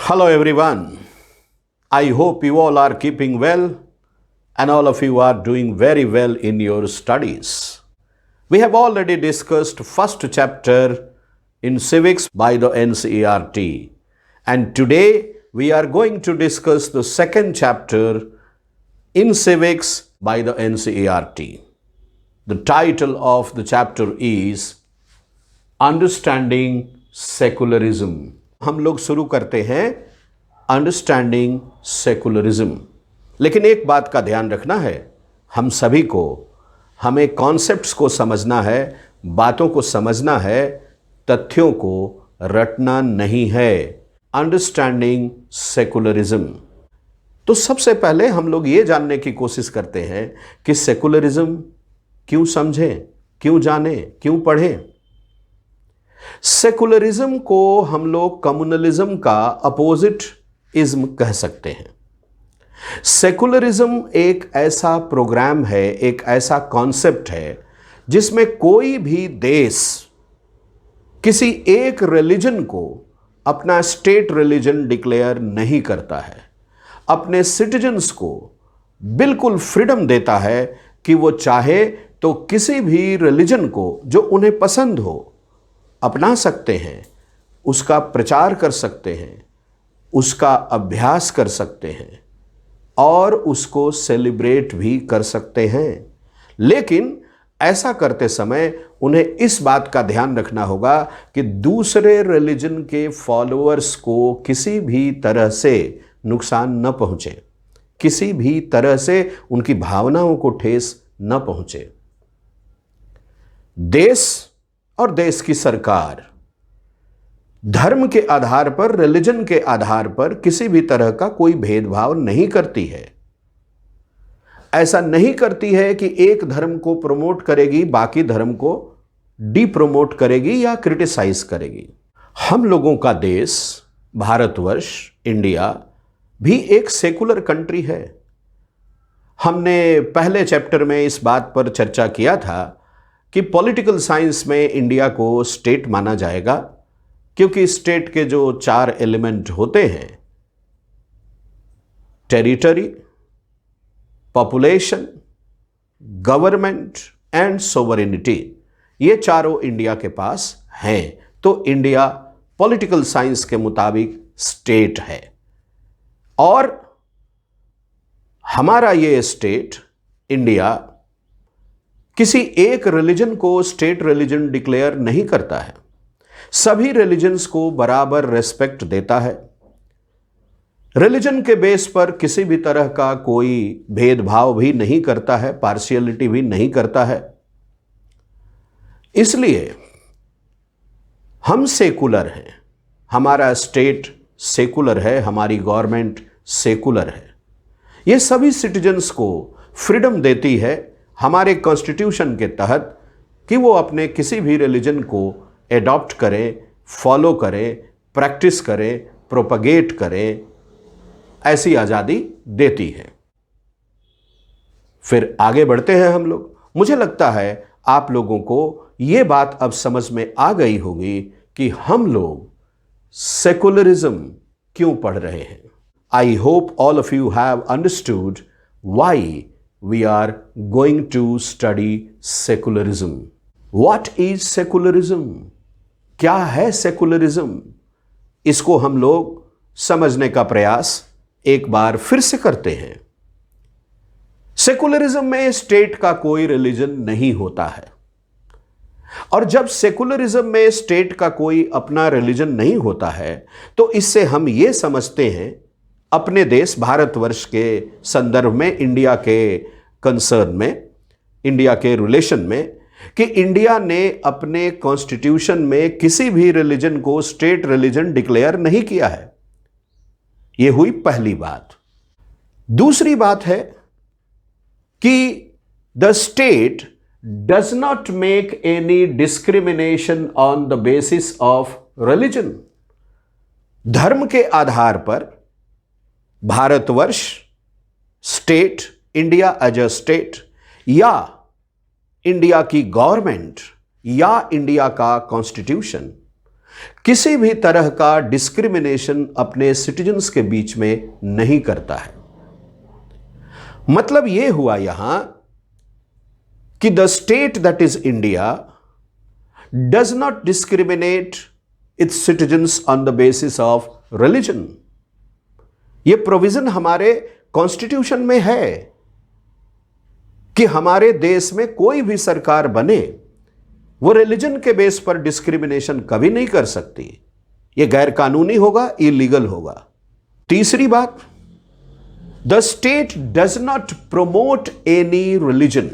Hello everyone. I hope you all are keeping well and all of you are doing very well in your studies. We have already discussed first chapter in civics by the NCERT and today we are going to discuss the second chapter in civics by the NCERT. The title of the chapter is Understanding Secularism. हम लोग शुरू करते हैं understanding secularism. लेकिन एक बात का ध्यान रखना है, हम सभी को हमें कॉन्सेप्ट्स को समझना है, बातों को समझना है, तथ्यों को रटना नहीं है। Understanding secularism. तो सबसे पहले हम लोग ये जानने की कोशिश करते हैं कि सेकुलरिज्म क्यों समझें, क्यों जानें, क्यों पढ़ें। सेकुलरिज्म को हम लोग कम्युनलिज्म का अपोजिट इज्म कह सकते हैं। सेकुलरिज्म एक ऐसा प्रोग्राम है, एक ऐसा कॉन्सेप्ट है जिसमें कोई भी देश किसी एक रिलीजन को अपना स्टेट रिलीजन डिक्लेयर नहीं करता है, अपने सिटीजन्स को बिल्कुल फ्रीडम देता है कि वो चाहे तो किसी भी रिलीजन को जो उन्हें पसंद हो अपना सकते हैं, उसका प्रचार कर सकते हैं, उसका अभ्यास कर सकते हैं और उसको सेलिब्रेट भी कर सकते हैं। लेकिन ऐसा करते समय उन्हें इस बात का ध्यान रखना होगा कि दूसरे रिलीजन के फॉलोअर्स को किसी भी तरह से नुकसान न पहुंचे, किसी भी तरह से उनकी भावनाओं को ठेस न पहुंचे। देश और देश की सरकार धर्म के आधार पर, रिलीजन के आधार पर किसी भी तरह का कोई भेदभाव नहीं करती है। ऐसा नहीं करती है कि एक धर्म को प्रमोट करेगी, बाकी धर्म को डिप्रमोट करेगी या क्रिटिसाइज करेगी। हम लोगों का देश भारतवर्ष, इंडिया भी एक सेकुलर कंट्री है। हमने पहले चैप्टर में इस बात पर चर्चा किया था कि पॉलिटिकल साइंस में इंडिया को स्टेट माना जाएगा क्योंकि स्टेट के जो 4 एलिमेंट होते हैं, territory, population, government and sovereignty, ये चारों इंडिया के पास हैं। तो इंडिया पॉलिटिकल साइंस के मुताबिक स्टेट है और हमारा ये स्टेट इंडिया किसी एक रिलीजन को स्टेट रिलीजन डिक्लेयर नहीं करता है, सभी रिलीजन्स को बराबर रेस्पेक्ट देता है। रिलीजन के बेस पर किसी भी तरह का कोई भेदभाव भी नहीं करता है, पार्शियलिटी भी नहीं करता है। इसलिए हम सेकुलर हैं, हमारा स्टेट सेकुलर है, हमारी गवर्नमेंट सेकुलर है। ये सभी सिटीजन्स को फ्रीडम देती है हमारे कॉन्स्टिट्यूशन के तहत कि वो अपने किसी भी रिलीजन को एडॉप्ट करें, फॉलो करें, प्रैक्टिस करें, प्रोपगेट करें, ऐसी आज़ादी देती है। फिर आगे बढ़ते हैं हम लोग। मुझे लगता है आप लोगों को ये बात अब समझ में आ गई होगी कि हम लोग सेकुलरिज्म क्यों पढ़ रहे हैं। I hope all of you have understood why we are going to study secularism. What is secularism? क्या है secularism? इसको हम लोग समझने का प्रयास एक बार फिर से करते हैं। सेकुलरिज्म में स्टेट का कोई रिलीजन नहीं होता है और जब सेकुलरिज्म में स्टेट का कोई अपना रिलीजन नहीं होता है तो इससे हम ये समझते हैं अपने देश भारतवर्ष के संदर्भ में, इंडिया के कंसर्न में, इंडिया के रिलेशन में, कि इंडिया ने अपने कॉन्स्टिट्यूशन में किसी भी रिलीजन को स्टेट रिलीजन डिक्लेयर नहीं किया है। यह हुई पहली बात। दूसरी बात है कि the state does not make any discrimination on the basis of religion. धर्म के आधार पर Bharatvarsh, state, India as a state या इंडिया की गवर्नमेंट या इंडिया का कॉन्स्टिट्यूशन किसी भी तरह का डिस्क्रिमिनेशन अपने सिटीजन्स के बीच में नहीं करता है। मतलब यह हुआ यहां कि the state that is India does not discriminate it's citizens on the basis of religion. यह प्रोविजन हमारे कॉन्स्टिट्यूशन में है कि हमारे देश में कोई भी सरकार बने वो रिलीजन के बेस पर डिस्क्रिमिनेशन कभी नहीं कर सकती। यह गैर कानूनी होगा, इलीगल होगा। तीसरी बात, the state does not promote any religion.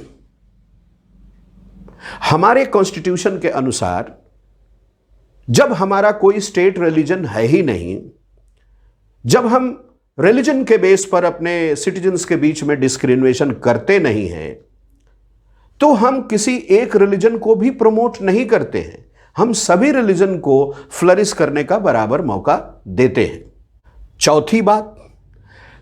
हमारे कॉन्स्टिट्यूशन के अनुसार जब हमारा कोई स्टेट रिलीजन है ही नहीं, जब हम रिलीजन के बेस पर अपने सिटीजन्स के बीच में डिस्क्रिमिनेशन करते नहीं हैं, तो हम किसी एक रिलीजन को भी प्रमोट नहीं करते हैं। हम सभी रिलीजन को फ्लरिश करने का बराबर मौका देते हैं। चौथी बात,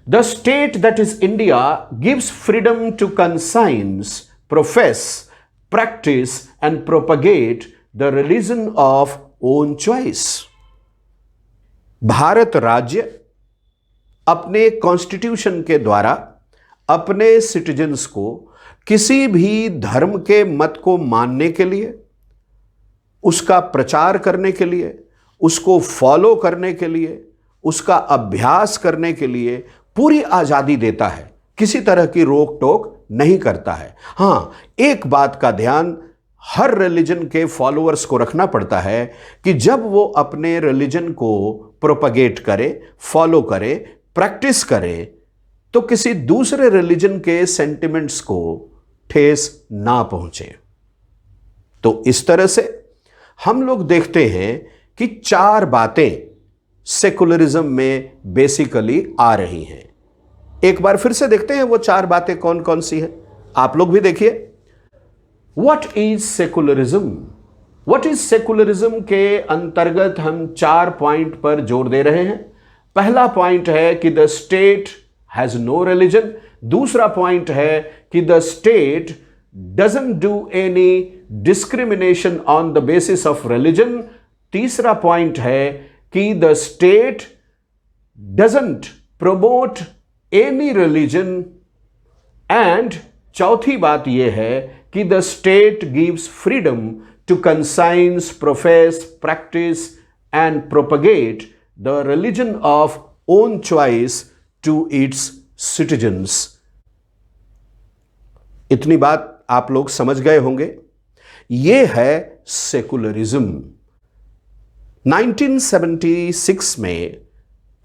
the state that is India gives freedom to conscience, profess, practice and propagate the religion of own choice. Bharat राज्य अपने कॉन्स्टिट्यूशन के द्वारा अपने सिटीजन्स को किसी भी धर्म के मत को मानने के लिए, उसका प्रचार करने के लिए, उसको फॉलो करने के लिए, उसका अभ्यास करने के लिए पूरी आजादी देता है, किसी तरह की रोक टोक नहीं करता है। हां, एक बात का ध्यान हर रिलीजन के फॉलोअर्स को रखना पड़ता है कि जब वो अपने रिलीजन को प्रोपगेट करे, फॉलो करे, प्रैक्टिस करे, तो किसी दूसरे रिलीजन के सेंटिमेंट्स को ठेस ना पहुंचे। तो इस तरह से हम लोग देखते हैं कि 4 बातें सेकुलरिज्म में बेसिकली आ रही हैं। एक बार फिर से देखते हैं वो 4 बातें कौन कौन सी हैं। आप लोग भी देखिए। What is secularism? What is secularism के अंतर्गत हम 4 पॉइंट पर जोर दे रहे हैं। पहला पॉइंट है कि the state has no religion. दूसरा पॉइंट है कि the state doesn't do any discrimination on the basis of religion. तीसरा पॉइंट है कि the state doesn't promote any religion. And चौथी बात यह है कि the state gives freedom to conscience, profess, practice and propagate the religion of own choice to its citizens. इतनी बात आप लोग समझ गए होंगे। यह है सेकुलरिज्म। 1976 में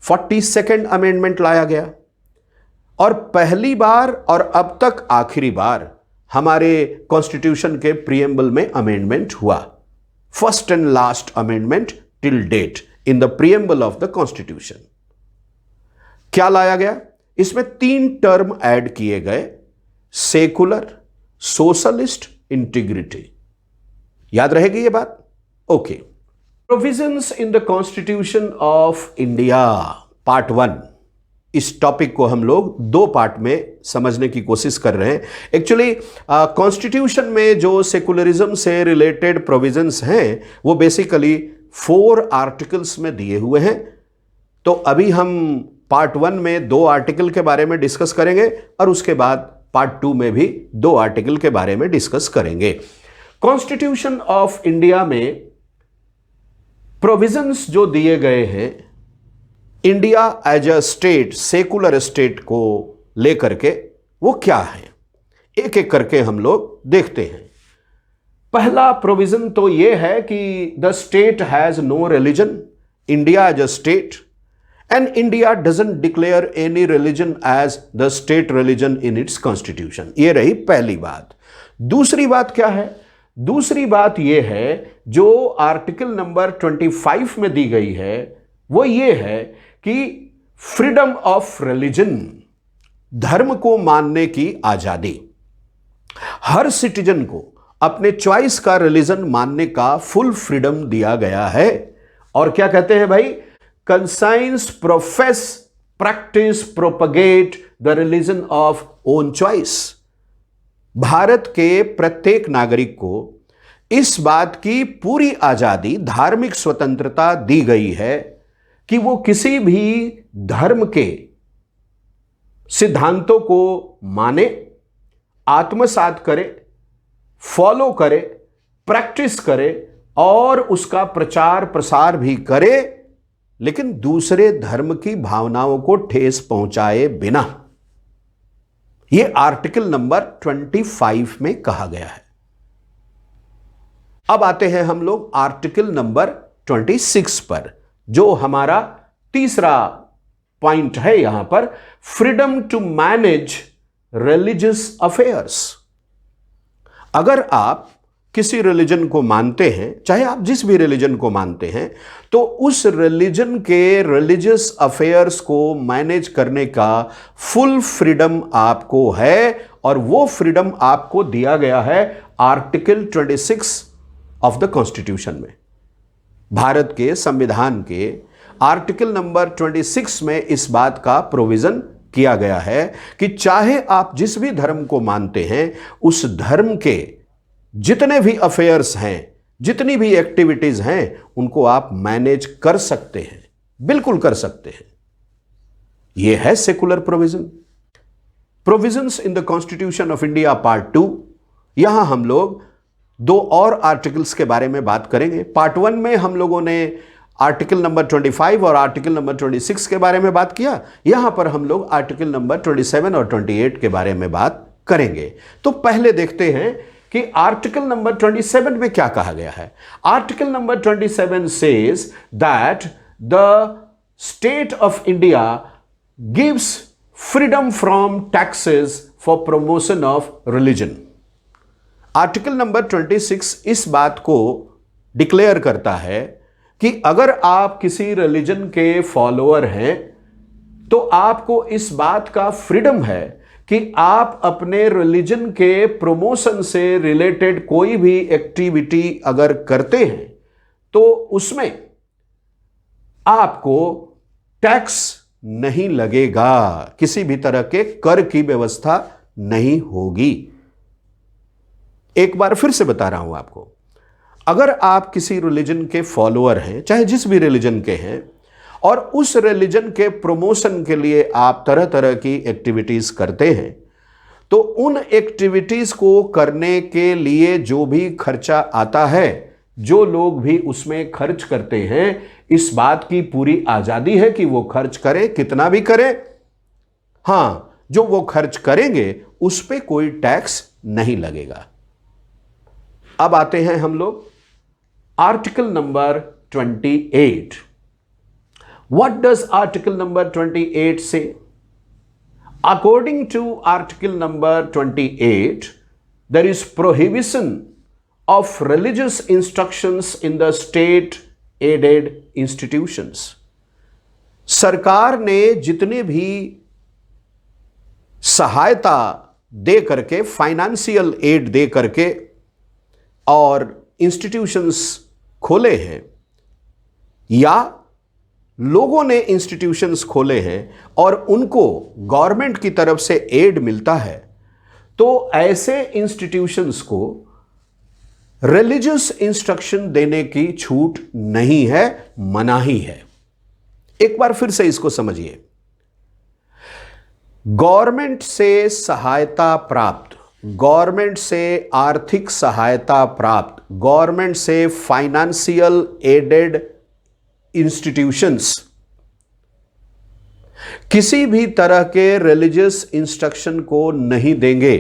42nd अमेंडमेंट लाया गया और पहली बार और अब तक आखिरी बार हमारे कॉन्स्टिट्यूशन के प्रीएम्बल में अमेंडमेंट हुआ। First and last amendment till date in the preamble of the constitution. क्या लाया गया? इसमें 3 टर्म ऐड किए गए, सेकुलर, सोशलिस्ट, इंटीग्रिटी। याद रहेगी ये बात? Okay. Provisions in the constitution of India, part 1। इस टॉपिक को हम लोग 2 पार्ट में समझने की कोशिश कर रहे हैं। एक्चुअली कॉन्स्टिट्यूशन में जो सेकुलरिज्म से रिलेटेड प्रोविजंस हैं वो बेसिकली 4 आर्टिकल्स में दिए हुए हैं। तो अभी हम पार्ट 1 में 2 आर्टिकल के बारे में डिस्कस करेंगे और उसके बाद पार्ट 2 में भी 2 आर्टिकल के बारे में डिस्कस करेंगे। कॉन्स्टिट्यूशन ऑफ इंडिया में प्रोविजंस जो दिए गए हैं India as a state, secular state को लेकर के, वो क्या है, एक एक करके हम लोग देखते हैं। पहला प्रोविजन तो यह है कि the state has no religion, India as a state, and India doesn't declare any religion as the state religion in its constitution। ये रही पहली बात। दूसरी बात क्या है? दूसरी बात ये है जो आर्टिकल नंबर 25 में दी गई है, वो ये है कि फ्रीडम ऑफ रिलीजन, धर्म को मानने की आजादी। हर सिटीजन को अपने चॉइस का रिलीजन मानने का फुल फ्रीडम दिया गया है। और क्या कहते हैं भाई? Conscience, profess, practice, propagate the religion of own choice. Bharat के प्रत्येक नागरिक को इस बात की पूरी आजादी, धार्मिक स्वतंत्रता दी गई है कि वो किसी भी धर्म के सिद्धांतों को माने, आत्मसात करे, फॉलो करे, प्रैक्टिस करे और उसका प्रचार प्रसार भी करे, लेकिन दूसरे धर्म की भावनाओं को ठेस पहुंचाए बिना। यह आर्टिकल नंबर 25 में कहा गया है। अब आते हैं हम लोग आर्टिकल नंबर 26 पर, जो हमारा तीसरा पॉइंट है यहां पर, freedom to manage religious affairs. अगर आप किसी रिलीजन को मानते हैं, चाहे आप जिस भी रिलीजन को मानते हैं, तो उस रिलीजन के रिलीजियस अफेयर्स को मैनेज करने का फुल फ्रीडम आपको है, और वो फ्रीडम आपको दिया गया है आर्टिकल 26 ऑफ द कॉन्स्टिट्यूशन में। भारत के संविधान के आर्टिकल नंबर 26 में इस बात का प्रोविजन किया गया है कि चाहे आप जिस भी धर्म को मानते हैं, उस धर्म के जितने भी अफेयर्स हैं, जितनी भी एक्टिविटीज हैं, उनको आप मैनेज कर सकते हैं, बिल्कुल कर सकते हैं। यह है secular provision. Provisions in the constitution of India part 2। यहां हम लोग दो और आर्टिकल्स के बारे में बात करेंगे। पार्ट 1 में हम लोगों ने आर्टिकल नंबर 25 और आर्टिकल नंबर 26 के बारे में बात किया। यहां पर हम लोग आर्टिकल नंबर 27 और 28 के बारे में बात करेंगे। तो पहले देखते हैं कि आर्टिकल नंबर 27 में क्या कहा गया है। Article number 27 says that the state of India gives freedom from taxes for promotion of religion. Article number 26 इस बात को डिक्लेयर करता है कि अगर आप किसी रिलीजन के फॉलोअर हैं, तो आपको इस बात का फ्रीडम है कि आप अपने रिलीजन के प्रमोशन से रिलेटेड कोई भी एक्टिविटी अगर करते हैं, तो उसमें आपको टैक्स नहीं लगेगा, किसी भी तरह के कर की व्यवस्था नहीं होगी। एक बार फिर से बता रहा हूं आपको, अगर आप किसी रिलीजन के फॉलोअर हैं, चाहे जिस भी रिलीजन के हैं, और उस रिलीजन के प्रमोशन के लिए आप तरह तरह की एक्टिविटीज करते हैं, तो उन एक्टिविटीज को करने के लिए जो भी खर्चा आता है, जो लोग भी उसमें खर्च करते हैं, इस बात की पूरी आजादी है कि वो खर्च करें, कितना भी करें। हां, जो वो खर्च करेंगे उस पे कोई टैक्स नहीं लगेगा। अब आते हैं हम लोग article number 28। What does article number 28 say? According to article number 28, there is prohibition of religious instructions in the state aided institutions. सरकार ने जितने भी सहायता दे करके, फाइनेंशियल एड दे करके और इंस्टीट्यूशंस खोले हैं, या लोगों ने इंस्टीट्यूशंस खोले हैं और उनको गवर्नमेंट की तरफ से एड मिलता है, तो ऐसे इंस्टीट्यूशंस को रिलीजियस इंस्ट्रक्शन देने की छूट नहीं है, मनाही है। एक बार फिर से इसको समझिए। गवर्नमेंट से सहायता प्राप्त, गवर्नमेंट से आर्थिक सहायता प्राप्त, गवर्नमेंट से फाइनेंशियल एडेड इंस्टीट्यूशंस किसी भी तरह के रिलीजियस इंस्ट्रक्शन को नहीं देंगे।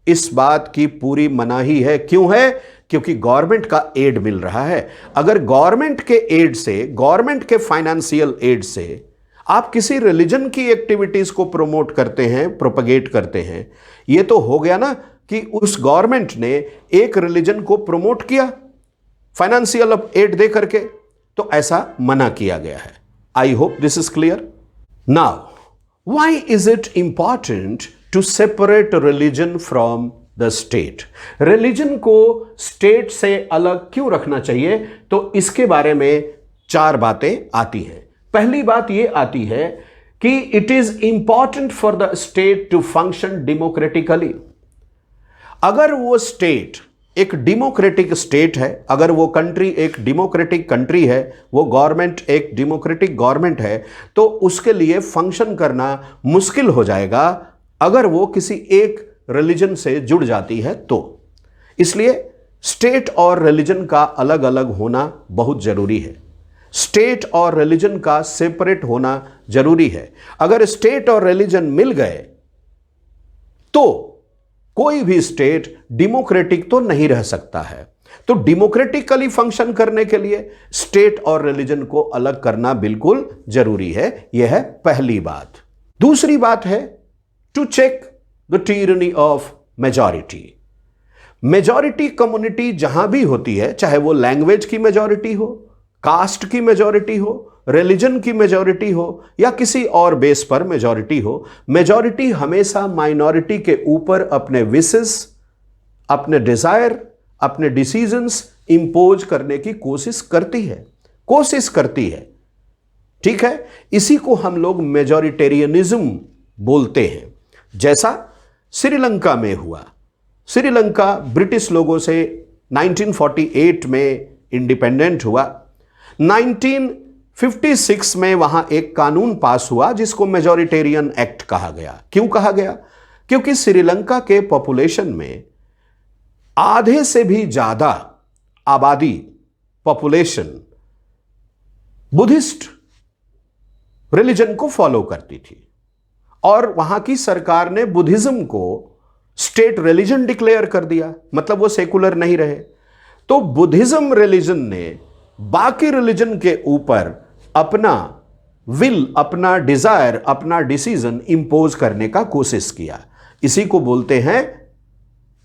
इस बात की पूरी मनाही है। क्यों है? क्योंकि गवर्नमेंट का एड मिल रहा है। अगर गवर्नमेंट के एड से, गवर्नमेंट के फाइनेंशियल एड से आप किसी रिलीजन की एक्टिविटीज को प्रमोट करते हैं, प्रोपगेट करते हैं, यह तो हो गया ना कि उस गवर्नमेंट ने एक रिलीजन को प्रमोट किया फाइनेंशियल एड दे करके, तो ऐसा मना किया गया है। I hope this is clear. Now why is it important to separate religion from the state? Religion को स्टेट से अलग क्यों रखना चाहिए? तो इसके बारे में चार बातें आती हैं। पहली बात यह आती है कि it is important for the state to function democratically. अगर वो स्टेट एक डेमोक्रेटिक स्टेट है, अगर वो कंट्री एक डेमोक्रेटिक कंट्री है, वो गवर्नमेंट एक डेमोक्रेटिक गवर्नमेंट है, तो उसके लिए फंक्शन करना मुश्किल हो जाएगा अगर वो किसी एक रिलीजन से जुड़ जाती है तो। इसलिए स्टेट और रिलीजन का अलग अलग होना बहुत जरूरी है। स्टेट और रिलीजन का सेपरेट होना जरूरी है। अगर स्टेट और रिलीजन मिल गए तो कोई भी स्टेट डेमोक्रेटिक तो नहीं रह सकता है। तो डेमोक्रेटिकली फंक्शन करने के लिए स्टेट और रिलीजन को अलग करना बिल्कुल जरूरी है। यह है पहली बात। दूसरी बात है to check the tyranny of majority. Majority community जहां भी होती है, चाहे वो लैंग्वेज की मेजॉरिटी हो, कास्ट की मेजॉरिटी हो, रिलीजन की मेजॉरिटी हो या किसी और बेस पर मेजॉरिटी हो, मेजॉरिटी हमेशा माइनॉरिटी के ऊपर अपने विशेस, अपने डिजायर, अपने डिसीजंस इंपोज करने की कोशिश करती है। ठीक है, इसी को हम लोग मेजॉरिटेरियनिज्म बोलते हैं। जैसा श्रीलंका में हुआ। श्रीलंका ब्रिटिश लोगों से 1948 में इंडिपेंडेंट हुआ। 1956 में वहां एक कानून पास हुआ जिसको मेजॉरिटेरियन एक्ट कहा गया। क्यों कहा गया? क्योंकि श्रीलंका के पॉपुलेशन में आधे से भी ज्यादा आबादी, पॉपुलेशन बुद्धिस्ट रिलीजन को फॉलो करती थी और वहां की सरकार ने बुद्धिज्म को स्टेट रिलीजन डिक्लेयर कर दिया, मतलब वो सेकुलर नहीं रहे। तो बुद्धिज्म रिलीजन ने बाकी रिलीजन के ऊपर अपना विल, अपना डिजायर, अपना डिसीजन इंपोज करने का कोशिश किया। इसी को बोलते हैं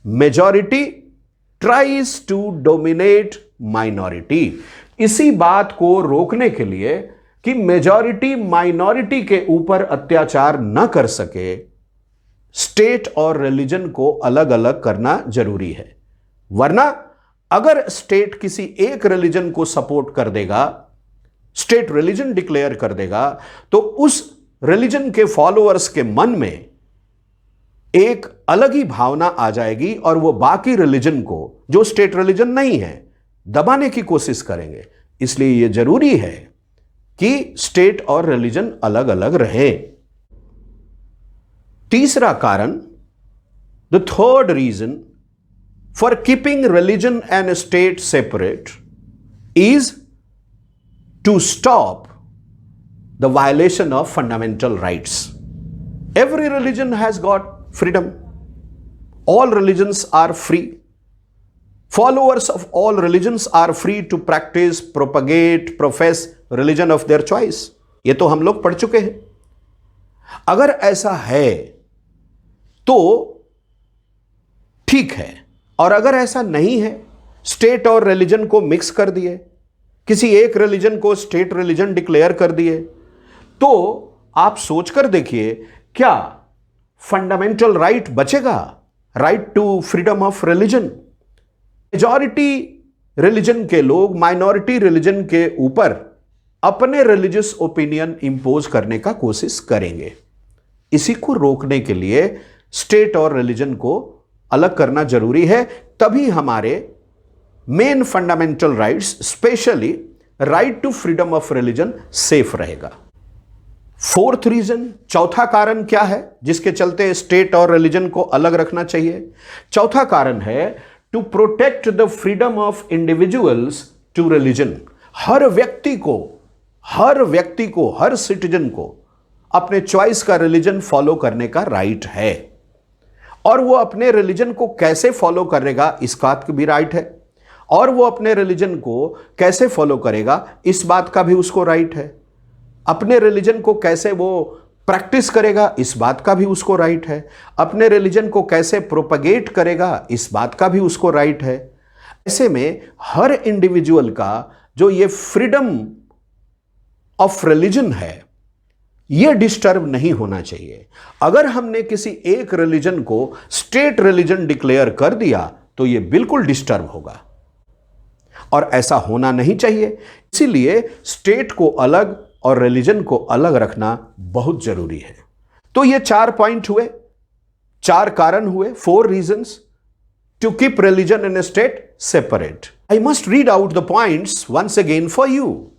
majority tries to dominate minority. इसी बात को रोकने के लिए कि मेजॉरिटी माइनॉरिटी के ऊपर अत्याचार न कर सके, स्टेट और रिलीजन को अलग अलग करना जरूरी है। वरना अगर स्टेट किसी एक रिलीजन को सपोर्ट कर देगा, स्टेट रिलीजन डिक्लेयर कर देगा, तो उस रिलीजन के फॉलोअर्स के मन में एक अलग ही भावना आ जाएगी और वो बाकी रिलीजन को, जो स्टेट रिलीजन नहीं है, दबाने की कोशिश करेंगे। इसलिए यह जरूरी है कि स्टेट और रिलीजन अलग अलग रहें। तीसरा कारण, the third reason for keeping religion and state separate is to stop the violation of fundamental rights. Every religion has got freedom. All religions are free. Followers of all religions are free to practice, propagate, profess religion of their choice. ये तो हम लोग पढ़ चुके हैं। अगर ऐसा है तो ठीक है, और अगर ऐसा नहीं है, स्टेट और रिलीजन को मिक्स कर दिए, किसी एक रिलीजन को स्टेट रिलीजन डिक्लेयर कर दिए, तो आप सोचकर देखिए क्या फंडामेंटल राइट बचेगा? Right to freedom of religion. Majority religion के लोग माइनॉरिटी रिलीजन के ऊपर अपने रिलीजियस ओपिनियन इंपोज करने का कोशिश करेंगे। इसी को रोकने के लिए स्टेट और रिलीजन को अलग करना जरूरी है, तभी हमारे main fundamental rights, specially right to freedom of religion, safe रहेगा। फोर्थ रीजन, चौथा कारण क्या है जिसके चलते स्टेट और रिलीजन को अलग रखना चाहिए? चौथा कारण है to protect the freedom of individuals to religion. हर व्यक्ति को, हर सिटीजन को अपने चॉइस का रिलीजन फॉलो करने का राइट है, और वो अपने रिलीजन को कैसे फॉलो करेगा इस बात की भी राइट है, और वो अपने रिलीजन को कैसे फॉलो करेगा इस बात का भी उसको राइट है। अपने रिलीजन को कैसे वो प्रैक्टिस करेगा इस बात का भी उसको राइट है। अपने रिलीजन को कैसे प्रोपगेट करेगा इस बात का भी उसको राइट है। ऐसे में हर इंडिविजुअल का जो ये फ्रीडम ऑफ रिलीजन है, ये डिस्टर्ब नहीं होना चाहिए। अगर हमने किसी एक रिलीजन को स्टेट रिलीजन डिक्लेयर कर दिया तो ये बिल्कुल डिस्टर्ब होगा, और ऐसा होना नहीं चाहिए। इसीलिए स्टेट को अलग और रिलीजन को अलग रखना बहुत जरूरी है। तो ये 4 पॉइंट हुए, 4 कारण हुए, 4 reasons to keep religion and state separate. I must read out the points once again for you.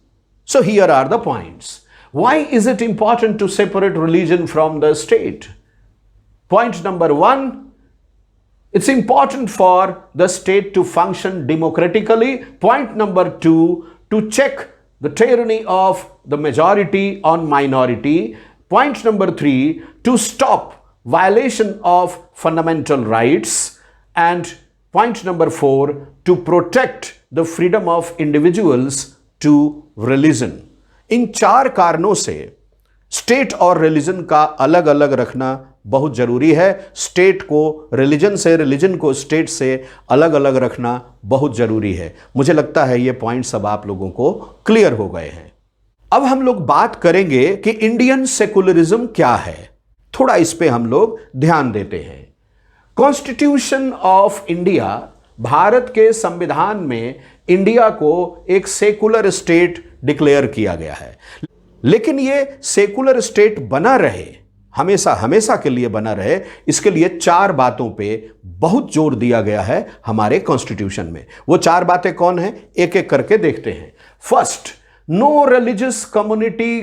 So here are the points. Why is it important to separate religion from the state? Point number 1, it's important for the state to function democratically. Point number 2, to check the tyranny of the majority on minority. Point number 3, to stop violation of fundamental rights. And point number 4, to protect the freedom of individuals to religion. इन 4 कारणों से state और religion का अलग अलग रखना बहुत जरूरी है। स्टेट को रिलीजन से, रिलीजन को स्टेट से अलग अलग रखना बहुत जरूरी है। मुझे लगता है ये पॉइंट्स अब आप लोगों को क्लियर हो गए हैं। अब हम लोग बात करेंगे कि इंडियन सेकुलरिज्म क्या है। थोड़ा इस पे हम लोग ध्यान देते हैं। कॉन्स्टिट्यूशन ऑफ इंडिया, भारत के संविधान में इंडिया को एक सेकुलर स्टेट डिक्लेयर किया गया है, लेकिन यह सेकुलर स्टेट बना रहे, हमेशा हमेशा के लिए बना रहे, इसके लिए 4 बातों पे बहुत जोर दिया गया है हमारे कॉन्स्टिट्यूशन में। वो 4 बातें कौन है, एक एक करके देखते हैं। First, no religious community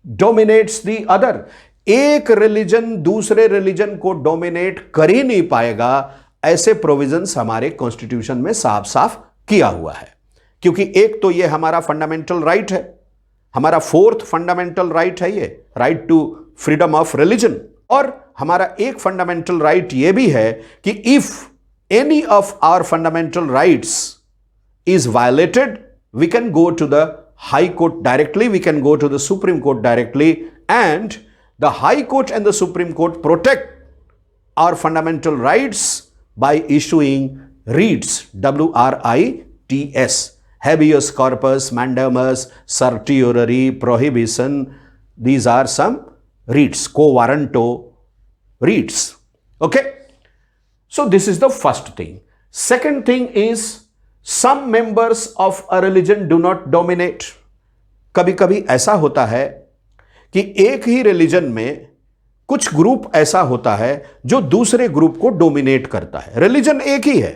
dominates the other. एक रिलीजन दूसरे रिलीजन को डोमिनेट कर ही नहीं पाएगा, ऐसे प्रोविजंस हमारे कॉन्स्टिट्यूशन में साफ साफ किया हुआ है। क्योंकि एक तो ये हमारा फंडामेंटल राइट है, हमारा 4th फंडामेंटल राइट है, ये right to freedom of religion. और हमारा एक फंडामेंटल राइट ये भी है कि if any of our fundamental rights is violated, we can go to the high court directly, we can go to the supreme court directly, and the High Court and the Supreme Court protect our fundamental rights by issuing writs, WRITS, habeas corpus, mandamus, certiorari, prohibition. These are some writs, quo warranto writs. Okay, so this is the first thing. Second thing is, some members of a religion do not dominate. कभी कभी ऐसा होता है कि एक ही religion में कुछ group ऐसा होता है जो दूसरे ग्रुप को डोमिनेट करता है। रिलीजन एक ही है,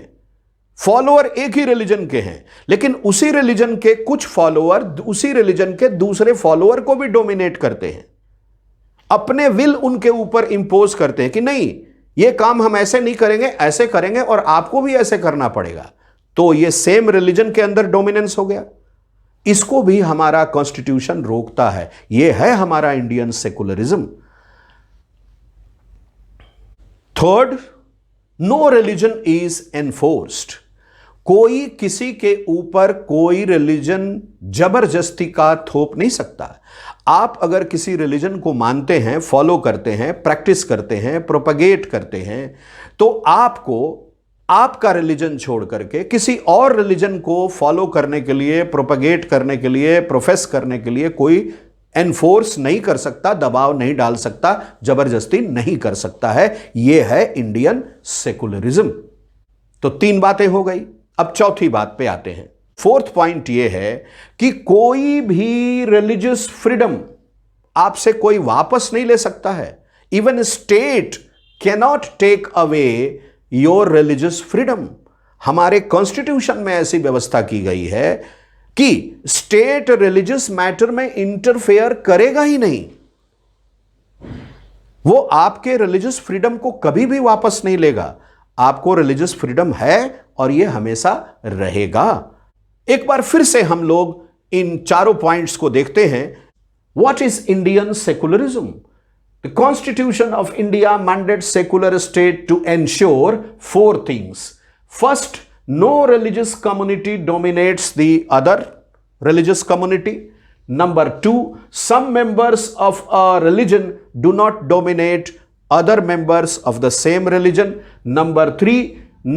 फॉलोअर एक ही रिलीजन के हैं, लेकिन उसी रिलीजन के कुछ फॉलोअर उसी रिलीजन के दूसरे फॉलोअर को भी डोमिनेट करते हैं, अपने विल उनके ऊपर इंपोज करते हैं कि नहीं, ये काम हम ऐसे नहीं करेंगे, ऐसे करेंगे और आपको भी ऐसे करना पड़ेगा। तो ये सेम रिलीजन के अंदर डोमिनेंस हो गया। इसको भी हमारा कॉन्स्टिट्यूशन रोकता है। यह है हमारा Indian secularism. Third, no religion is enforced. कोई किसी के ऊपर कोई रिलीजन जबरदस्ती का थोप नहीं सकता। आप अगर किसी रिलीजन को मानते हैं, फॉलो करते हैं, प्रैक्टिस करते हैं, प्रोपगेट करते हैं, तो आपको आपका रिलीजन छोड़ करके किसी और रिलीजन को फॉलो करने के लिए, प्रोपगेट करने के लिए, प्रोफेस करने के लिए कोई एनफोर्स नहीं कर सकता, दबाव नहीं डाल सकता, जबरदस्ती नहीं कर सकता है। यह है इंडियन सेकुलरिज्म। तो 3 बातें हो गई। अब चौथी बात पे आते हैं। 4th पॉइंट यह है कि कोई भी रिलीजियस फ्रीडम आपसे कोई वापस नहीं ले सकता है। Even state can not take away your religious freedom. हमारे कॉन्स्टिट्यूशन में ऐसी व्यवस्था की गई है कि स्टेट रिलीजियस मैटर में इंटरफेयर करेगा ही नहीं। वो आपके रिलीजियस फ्रीडम को कभी भी वापस नहीं लेगा। आपको रिलीजियस फ्रीडम है और ये हमेशा रहेगा। एक बार फिर से हम लोग इन चारों पॉइंट्स को देखते हैं। What is Indian secularism? The Constitution of India mandates secular state to ensure 4 things. First, no religious community dominates the other religious community. Number 2, some members of a religion do not dominate other members of the same religion. Number 3,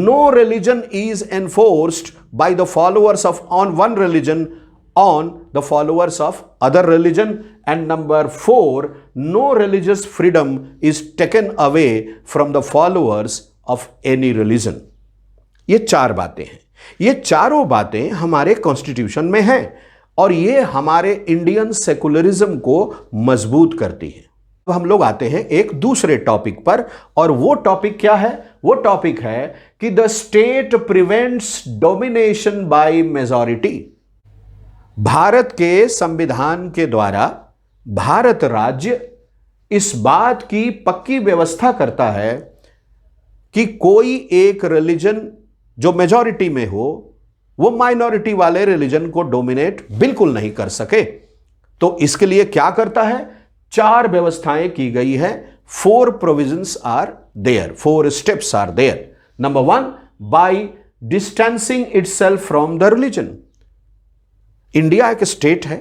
no religion is enforced by the followers of one religion on the followers of other religion. And number 4, no religious freedom is taken away from the followers of any religion. ये 4 बातें हैं। ये चारों बातें हमारे constitution में हैं और ये हमारे इंडियन सेकुलरिज्म को मजबूत करती हैं। अब हम लोग आते हैं एक दूसरे टॉपिक पर, और वो टॉपिक क्या है? वो टॉपिक है कि the state prevents domination by majority. Bharat के संविधान के द्वारा भारत राज्य इस बात की पक्की व्यवस्था करता है कि कोई एक रिलीजन जो मेजॉरिटी में हो वो माइनॉरिटी वाले रिलीजन को डोमिनेट बिल्कुल नहीं कर सके। तो इसके लिए क्या करता है? 4 व्यवस्थाएं की गई है। 4 provisions are there, 4 steps are there. Number 1, by distancing itself from the religion. India एक स्टेट है,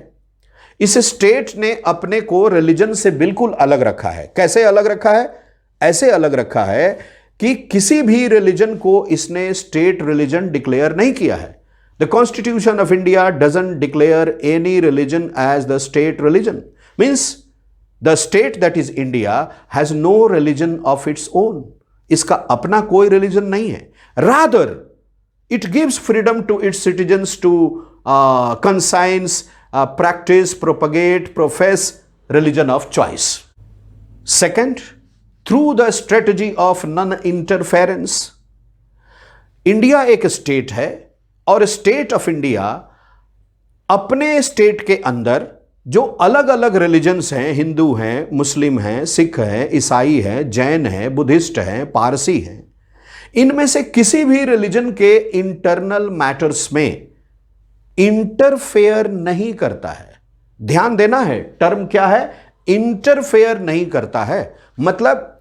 इस स्टेट ने अपने को रिलीजन से बिल्कुल अलग रखा है। कैसे अलग रखा है? ऐसे अलग रखा है कि किसी भी रिलीजन को इसने स्टेट रिलीजन डिक्लेयर नहीं किया है। The constitution of India doesn't declare any religion as the state religion, means the state that is India has no religion of its own. इसका अपना कोई रिलीजन नहीं है। Rather it gives freedom to its citizens to conscience, practice, propagate, profess religion of choice. Second, through the strategy of non-interference. India एक state है और state of India अपने state के अंदर जो अलग अलग रिलीजन्स हैं, हिंदू हैं, मुस्लिम हैं, सिख हैं, ईसाई हैं, जैन हैं, बुद्धिस्ट हैं, पारसी हैं, इनमें से किसी भी रिलीजन के इंटरनल मैटर्स में इंटरफेयर नहीं करता है। ध्यान देना है, टर्म क्या है? इंटरफेयर नहीं करता है। मतलब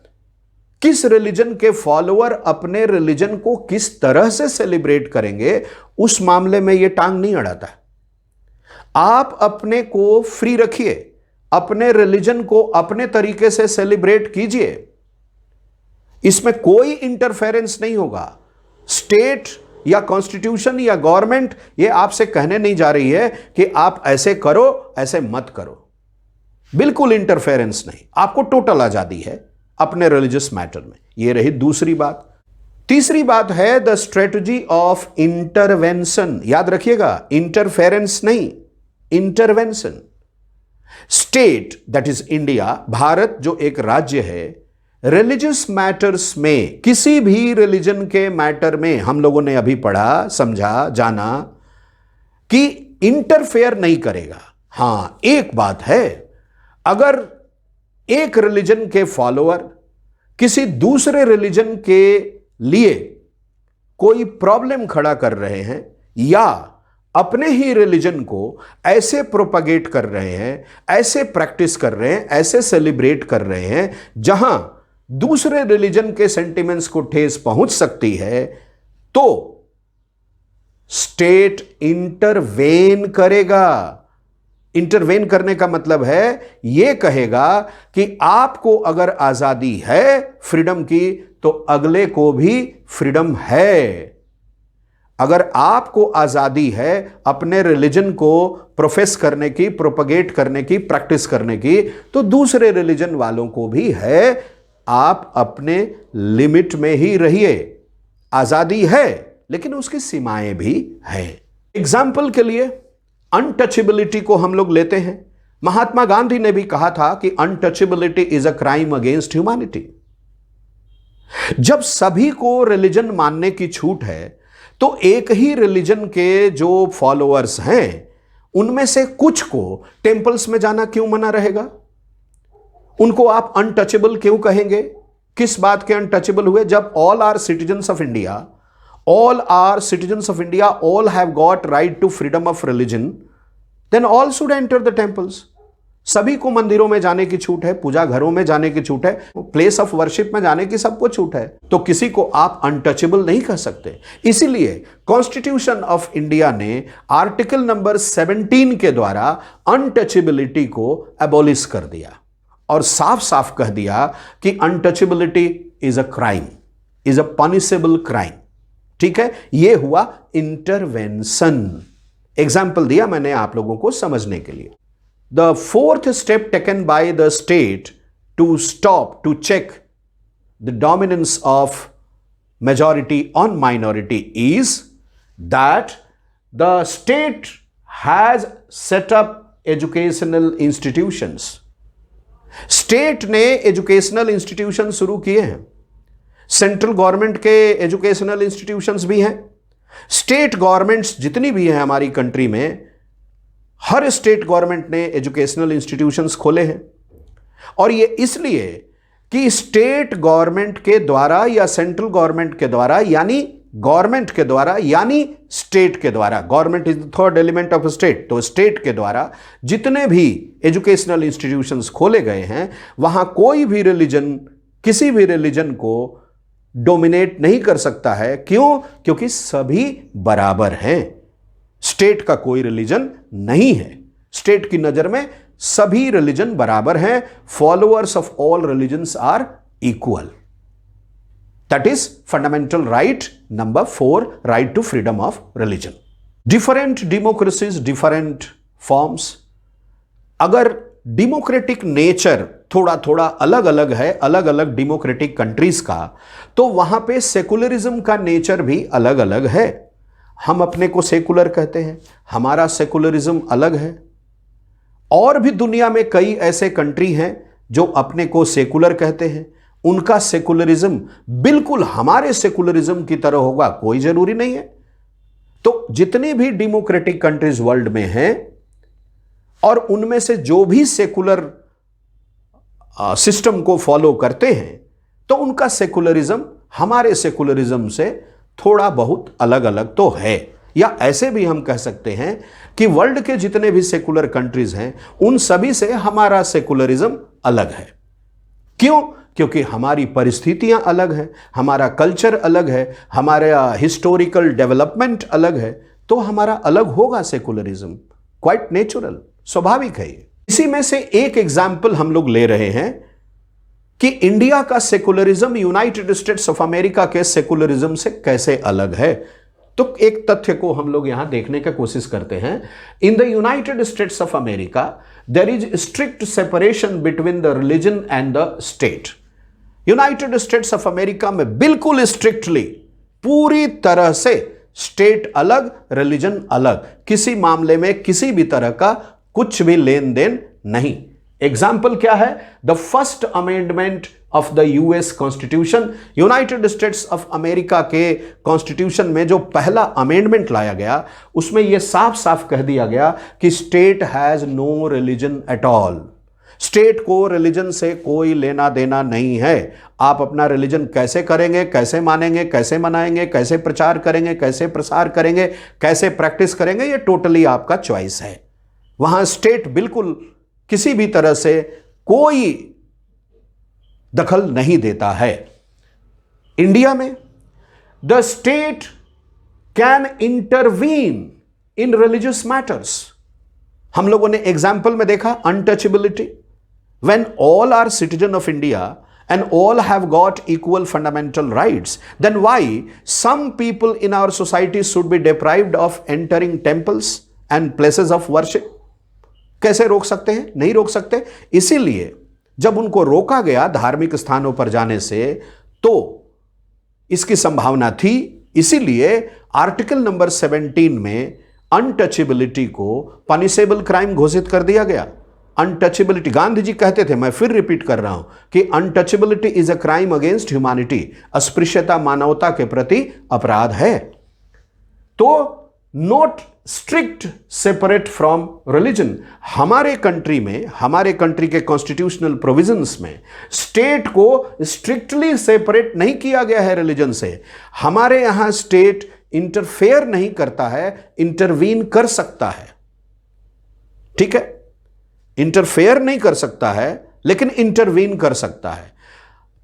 किस रिलीजन के फॉलोअर अपने रिलीजन को किस तरह से सेलिब्रेट करेंगे, उस मामले में यह टांग नहीं अड़ाता। आप अपने को फ्री रखिए, अपने रिलीजन को अपने तरीके से सेलिब्रेट कीजिए, इसमें कोई इंटरफेरेंस नहीं होगा। स्टेट या कॉन्स्टिट्यूशन या गवर्नमेंट ये आपसे कहने नहीं जा रही है कि आप ऐसे करो, ऐसे मत करो। बिल्कुल इंटरफेरेंस नहीं, आपको टोटल आजादी है अपने रिलीजियस मैटर में। यह रही दूसरी बात। तीसरी बात है द स्ट्रेटजी ऑफ इंटरवेंशन। याद रखिएगा, इंटरफेरेंस नहीं, intervention. State that is India, Bharat जो एक राज्य है, रिलीजियस मैटर्स में, किसी भी रिलीजन के मैटर में हम लोगों ने अभी पढ़ा, समझा, जाना कि इंटरफेयर नहीं करेगा। हां, एक बात है, अगर एक रिलीजन के फॉलोअर किसी दूसरे रिलीजन के लिए कोई प्रॉब्लम खड़ा कर रहे हैं या अपने ही रिलीजन को ऐसे प्रोपगेट कर रहे हैं, ऐसे प्रैक्टिस कर रहे हैं, ऐसे सेलिब्रेट कर रहे हैं जहां दूसरे रिलीजन के सेंटिमेंट्स को ठेस पहुंच सकती है, तो स्टेट इंटरवेन करेगा। इंटरवेन करने का मतलब है यह कहेगा कि आपको अगर आजादी है फ्रीडम की, तो अगले को भी फ्रीडम है। अगर आपको आजादी है अपने रिलीजन को प्रोफेस करने की, प्रोपगेट करने की, प्रैक्टिस करने की, तो दूसरे रिलीजन वालों को भी है। आप अपने लिमिट में ही रहिए। आजादी है लेकिन उसकी सीमाएं भी हैं। एग्जाम्पल के लिए अनटचेबिलिटी को हम लोग लेते हैं। महात्मा गांधी ने भी कहा था कि untouchability is a crime against humanity. जब सभी को रिलीजन मानने की छूट है, तो एक ही रिलीजन के जो फॉलोअर्स हैं, उनमें से कुछ को टेंपल्स में जाना क्यों मना रहेगा? उनको आप अनटचेबल क्यों कहेंगे? किस बात के अनटचेबल हुए? जब all are citizens of India, all are citizens of India, all have got right to freedom of religion, then all should enter the temples. सभी को मंदिरों में जाने की छूट है, पूजा घरों में जाने की छूट है, प्लेस ऑफ वर्शिप में जाने की सबको छूट है। तो किसी को आप अनटचेबल नहीं कह सकते। इसीलिए कॉन्स्टिट्यूशन ऑफ इंडिया ने आर्टिकल नंबर 17 के द्वारा अनटचेबिलिटी को एबॉलिश कर दिया और साफ साफ कह दिया कि untouchability is a crime, is a punishable crime. ठीक है, यह हुआ इंटरवेंशन। एग्जाम्पल दिया मैंने आप लोगों को समझने के लिए। The fourth step taken by the state to stop, to check the dominance of majority on minority is that the state has set up educational institutions. State ने एजुकेशनल इंस्टीट्यूशन शुरू किए हैं सेंट्रल गवर्नमेंट के educational institutions भी हैं, state governments जितनी भी हैं हमारी कंट्री में, हर स्टेट गवर्नमेंट ने एजुकेशनल इंस्टीट्यूशंस खोले हैं। और ये इसलिए कि स्टेट गवर्नमेंट के द्वारा या सेंट्रल गवर्नमेंट के द्वारा यानी गवर्नमेंट के द्वारा यानी स्टेट के द्वारा, government is the third element of state, तो स्टेट के द्वारा जितने भी एजुकेशनल इंस्टीट्यूशंस खोले गए हैं, वहां कोई भी रिलीजन किसी भी रिलीजन को डोमिनेट नहीं कर सकता है। क्यों? क्योंकि सभी बराबर हैं। स्टेट का कोई रिलीजन नहीं है, स्टेट की नजर में सभी रिलीजन बराबर हैं। Followers of all religions are equal. That is fundamental right number 4, right to freedom of religion. Different democracies, different forms. अगर डेमोक्रेटिक नेचर थोड़ा थोड़ा अलग अलग है, अलग अलग डेमोक्रेटिक कंट्रीज का, तो वहां पे सेकुलरिज्म का नेचर भी अलग अलग है। हम अपने को सेकुलर कहते हैं, हमारा सेकुलरिज्म अलग है। और भी दुनिया में कई ऐसे कंट्री हैं जो अपने को सेकुलर कहते हैं, उनका सेकुलरिज्म बिल्कुल हमारे सेकुलरिज्म की तरह होगा कोई जरूरी नहीं है। तो जितनी भी डेमोक्रेटिक कंट्रीज वर्ल्ड में हैं और उनमें से जो भी सेकुलर सिस्टम को फॉलो करते हैं, तो उनका सेकुलरिज्म हमारे सेकुलरिज्म से थोड़ा बहुत अलग अलग तो है। या ऐसे भी हम कह सकते हैं कि वर्ल्ड के जितने भी सेकुलर कंट्रीज हैं, उन सभी से हमारा सेकुलरिज्म अलग है। क्यों? क्योंकि हमारी परिस्थितियां अलग हैं, हमारा कल्चर अलग है, हमारा हिस्टोरिकल डेवलपमेंट अलग है, तो हमारा अलग होगा सेकुलरिज्म। क्वाइट नेचुरल, स्वाभाविक है ये। इसी में से एक एग्जाम्पल हम लोग ले रहे हैं कि इंडिया का secularism United States of America के सेकुलरिज्म से कैसे अलग है। तो एक तथ्य को हम लोग यहां देखने की कोशिश करते हैं। In the United States of America there is strict separation between the religion and the state. United States of America में बिल्कुल स्ट्रिक्टली, पूरी तरह से स्टेट अलग, रिलीजन अलग, किसी मामले में किसी भी तरह का कुछ भी लेन देन नहीं। एग्जाम्पल क्या है? The first amendment of the US constitution, United States of America के कॉन्स्टिट्यूशन में जो पहला अमेंडमेंट लाया गया, उसमें यह साफ साफ कह दिया गया कि state has no religion at all. State को रिलीजन से कोई लेना देना नहीं है। आप अपना रिलीजन कैसे करेंगे, कैसे मानेंगे, कैसे मनाएंगे, कैसे प्रचार करेंगे, कैसे प्रसार करेंगे, कैसे प्रैक्टिस करेंगे, यह टोटली आपका चॉइस है। वहां स्टेट बिल्कुल किसी भी तरह से कोई दखल नहीं देता है। इंडिया में the state can intervene in religious matters. हम लोगों ने एग्जाम्पल में देखा untouchability. When all are citizen of India and all have got equal fundamental rights, then why some people in our society should be deprived of entering temples and places of worship? कैसे रोक सकते हैं? नहीं रोक सकते। इसीलिए जब उनको रोका गया धार्मिक स्थानों पर जाने से, तो इसकी संभावना थी, इसीलिए आर्टिकल नंबर 17 में अनटचेबिलिटी को पनिशेबल क्राइम घोषित कर दिया गया। अनटचेबिलिटी, गांधी जी कहते थे, मैं फिर रिपीट कर रहा हूं कि untouchability is a crime against humanity. अस्पृश्यता मानवता के प्रति अपराध है। तो not strict separate from religion. हमारे कंट्री में, हमारे कंट्री के कॉन्स्टिट्यूशनल प्रोविजंस में स्टेट को स्ट्रिक्टली सेपरेट नहीं किया गया है रिलीजन से। हमारे यहां स्टेट इंटरफेयर नहीं करता है, इंटरवीन कर सकता है। ठीक है, इंटरफेयर नहीं कर सकता है लेकिन इंटरवीन कर सकता है।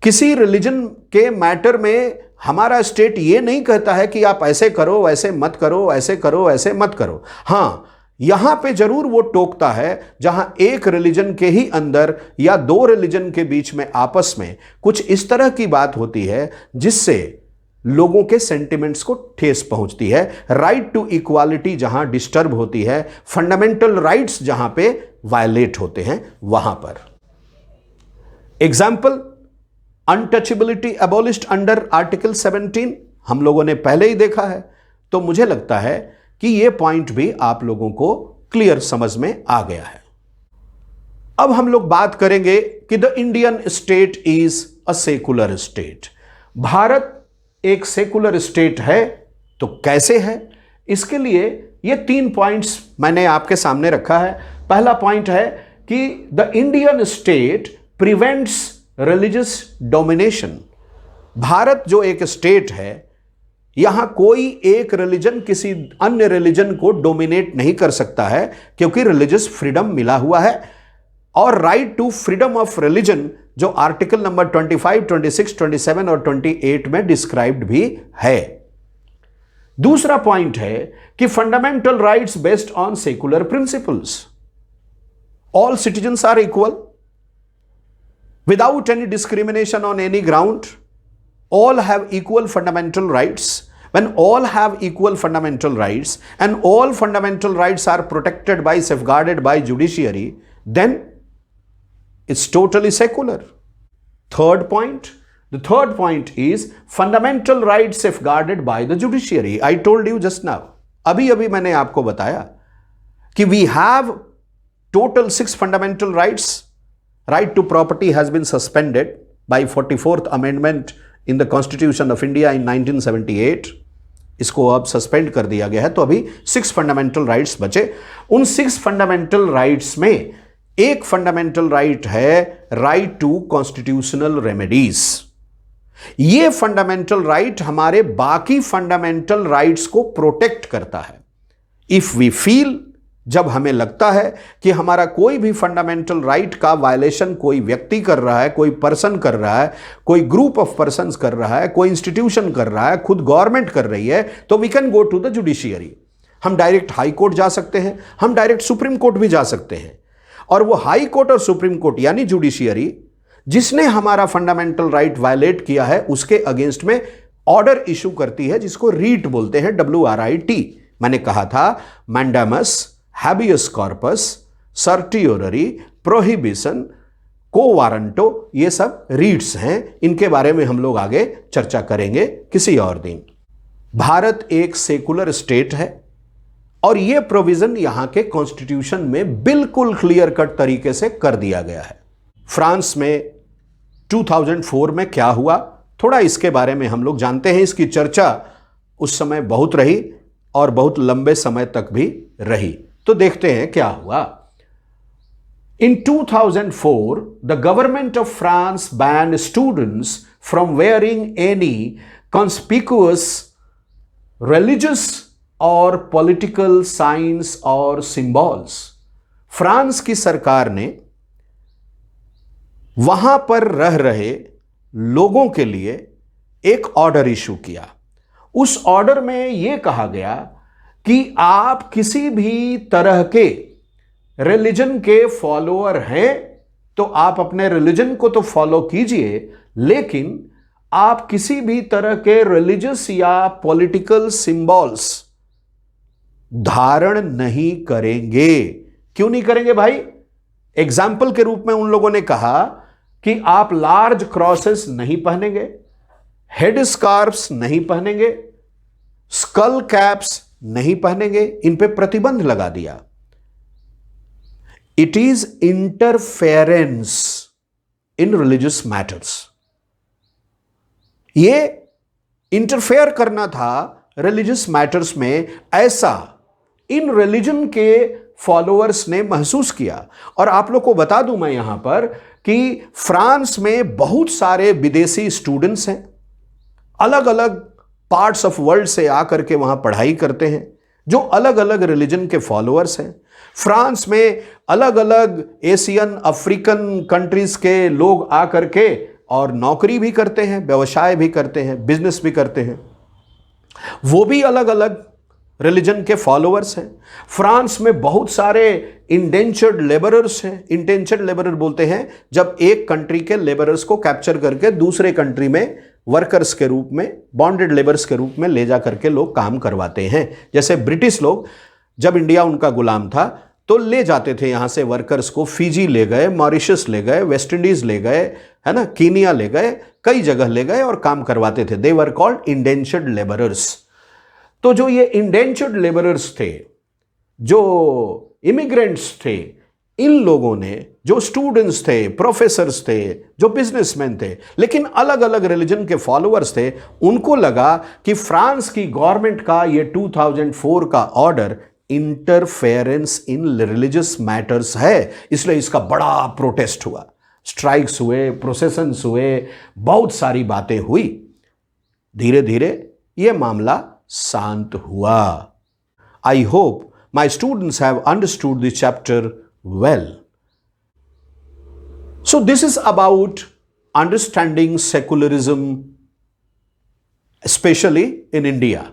किसी रिलीजन के मैटर में हमारा स्टेट ये नहीं कहता है कि आप ऐसे करो, ऐसे मत करो, ऐसे करो, ऐसे मत करो। हां, यहां पे जरूर वो टोकता है जहां एक रिलीजन के ही अंदर या दो रिलीजन के बीच में आपस में कुछ इस तरह की बात होती है जिससे लोगों के सेंटिमेंट्स को ठेस पहुंचती है। राइट टू इक्वालिटी जहां डिस्टर्ब होती है, फंडामेंटल राइट्स जहां पे वायलेट होते हैं, वहां पर। Example, untouchability abolished under article 17 हम लोगों ने पहले ही देखा है। तो मुझे लगता है कि यह पॉइंट भी आप लोगों को क्लियर समझ में आ गया है। अब हम लोग बात करेंगे कि the Indian state is a secular state. Bharat एक सेकुलर स्टेट है तो कैसे है? इसके लिए ये 3 पॉइंट्स मैंने आपके सामने रखा है। पहला पॉइंट है कि the Indian state prevents religious domination. Bharat जो एक स्टेट है, यहां कोई एक रिलीजन किसी अन्य रिलीजन को डोमिनेट नहीं कर सकता है, क्योंकि रिलीजियस फ्रीडम मिला हुआ है। और right to freedom of religion जो आर्टिकल नंबर 25, 26, 27 और 28 में डिस्क्राइब्ड भी है। दूसरा पॉइंट है कि fundamental rights based on secular principles. All citizens are equal without any discrimination on any ground. All have equal fundamental rights. When all have equal fundamental rights and all fundamental rights are protected by, safeguarded by judiciary, then it's totally secular. Third point. The third point is fundamental rights safeguarded by the judiciary. I told you just now. अभी मैंने आपको बताया कि we have total 6 fundamental rights. Right to property has been suspended by 44th Amendment in the constitution of India in 1978। इसको अब suspend कर दिया गया है, तो अभी 6 फंडामेंटल राइट्स बचे। उन 6 फंडामेंटल राइट्स में एक फंडामेंटल राइट है राइट टू कॉन्स्टिट्यूशनल रेमेडीज। ये फंडामेंटल राइट हमारे बाकी फंडामेंटल राइट्स को प्रोटेक्ट करता है। इफ वी फील, जब हमें लगता है कि हमारा कोई भी फंडामेंटल राइट का वायलेशन कोई व्यक्ति कर रहा है, कोई पर्सन कर रहा है, कोई ग्रुप ऑफ पर्संस कर रहा है, कोई इंस्टीट्यूशन कर रहा है, खुद गवर्नमेंट कर रही है, तो we can go to the judiciary. हम डायरेक्ट हाई कोर्ट जा सकते हैं, हम डायरेक्ट सुप्रीम कोर्ट भी जा सकते हैं। और वो हाई कोर्ट और सुप्रीम कोर्ट यानी जुडिशियरी जिसने हमारा फंडामेंटल राइट वायलेट किया है, उसके अगेंस्ट में ऑर्डर इशू करती है, जिसको रीट बोलते हैं, WRIT। मैंने कहा था mandamus, habeas corpus, certiorari, prohibition, quo warranto, ये सब रीट्स हैं। इनके बारे में हम लोग आगे चर्चा करेंगे किसी और दिन। भारत एक सेकुलर स्टेट है और यह प्रोविजन यहां के कॉन्स्टिट्यूशन में बिल्कुल क्लियर कट तरीके से कर दिया गया है। फ्रांस में 2004 में क्या हुआ, थोड़ा इसके बारे में हम लोग जानते हैं। इसकी चर्चा उस समय बहुत रही और बहुत लंबे समय तक भी रही। तो देखते हैं क्या हुआ। In 2004, the government of France banned students from wearing any conspicuous religious or political signs or symbols. France की सरकार ने वहां पर रह रहे लोगों के लिए एक ऑर्डर इशू किया। उस ऑर्डर में यह कहा गया कि आप किसी भी तरह के रिलीजन के फॉलोअर हैं तो आप अपने रिलीजन को तो फॉलो कीजिए, लेकिन आप किसी भी तरह के रिलीजियस या पॉलिटिकल सिंबल्स धारण नहीं करेंगे। क्यों नहीं करेंगे भाई? एग्जाम्पल के रूप में उन लोगों ने कहा कि आप लार्ज क्रॉसेस नहीं पहनेंगे, हेड स्कार्फ्स नहीं पहनेंगे, स्कल कैप्स नहीं पहनेंगे, इन पे प्रतिबंध लगा दिया। It is interference in religious matters. ये इंटरफेयर करना था रिलीजियस मैटर्स में, ऐसा इन रिलीजन के फॉलोअर्स ने महसूस किया। और आप लोग को बता दूं मैं यहां पर कि फ्रांस में बहुत सारे विदेशी स्टूडेंट्स हैं, अलग अलग पार्ट्स ऑफ वर्ल्ड से आकर के वहां पढ़ाई करते हैं, जो अलग अलग रिलीजन के फॉलोअर्स हैं। फ्रांस में अलग अलग एशियन, अफ्रीकन कंट्रीज के लोग आकर के और नौकरी भी करते हैं, व्यवसाय भी करते हैं, बिजनेस भी करते हैं। वो भी अलग अलग रिलीजन के फॉलोअर्स हैं। फ्रांस में बहुत सारे इंडेंचर्ड लेबरर्स हैं। इंडेंचर्ड लेबरर बोलते हैं जब एक कंट्री के लेबरर्स को कैप्चर करके दूसरे कंट्री में वर्कर्स के रूप में, बॉन्डेड लेबर्स के रूप में ले जा करके लोग काम करवाते हैं। जैसे ब्रिटिश लोग जब इंडिया उनका गुलाम था तो ले जाते थे यहां से वर्कर्स को, फिजी ले गए, मॉरिशस ले गए, वेस्ट इंडीज ले गए, है ना, कीनिया ले गए, कई जगह ले गए और काम करवाते थे। दे वर कॉल्ड इंडेंचर्ड लेबरर्स। तो जो ये इंडेंचर्ड लेबरर्स थे, जो इमिग्रेंट्स थे, इन लोगों ने, जो स्टूडेंट्स थे, प्रोफेसर्स थे, जो बिजनेसमैन थे, लेकिन अलग अलग रिलीजन के फॉलोअर्स थे, उनको लगा कि फ्रांस की गवर्नमेंट का ये 2004 का ऑर्डर इंटरफेरेंस इन रिलीजियस मैटर्स है, इसलिए इसका बड़ा प्रोटेस्ट हुआ, स्ट्राइक्स हुए, प्रोसेशंस हुए, बहुत सारी बातें हुई। धीरे धीरे यह मामला शांत हुआ। I hope my students have understood this chapter well. So this is about understanding secularism, especially in India.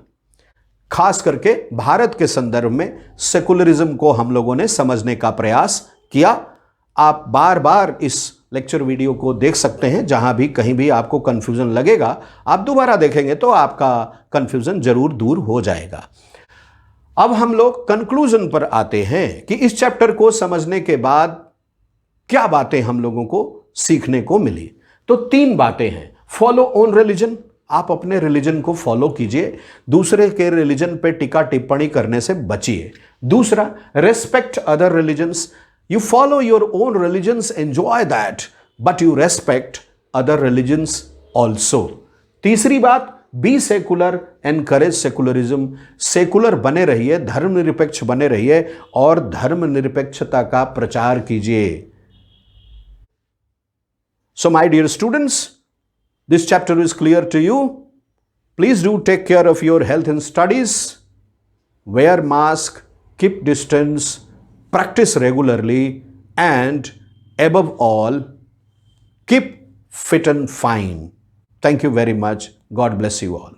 खास करके भारत के संदर्भ में सेकुलरिज्म को हम लोगों ने समझने का प्रयास किया। आप बार बार इस लेक्चर वीडियो को देख सकते हैं, जहां भी कहीं भी आपको कंफ्यूजन लगेगा आप दोबारा देखेंगे तो आपका कंफ्यूजन जरूर दूर हो जाएगा। अब हम लोग कंक्लूजन पर आते हैं कि इस चैप्टर को समझने के बाद क्या बातें हम लोगों को सीखने को मिली। तो 3 बातें हैं। फॉलो ओन रिलीजन, आप अपने रिलीजन को फॉलो कीजिए, दूसरे के रिलीजन पे टिक्का टिप्पणी करने से बचिए। दूसरा, respect other religions, you follow your own religions, enjoy that, but you respect other religions also. तीसरी बात, be secular, encourage secularism, secular बने रहिए, धर्मनिरपेक्ष बने रहिए और धर्मनिरपेक्षता का प्रचार कीजिए। So my dear students, this chapter is clear to you. Please do take care of your health and studies, wear mask, keep distance, practice regularly, and above all, keep fit and fine. Thank you very much. God bless you all.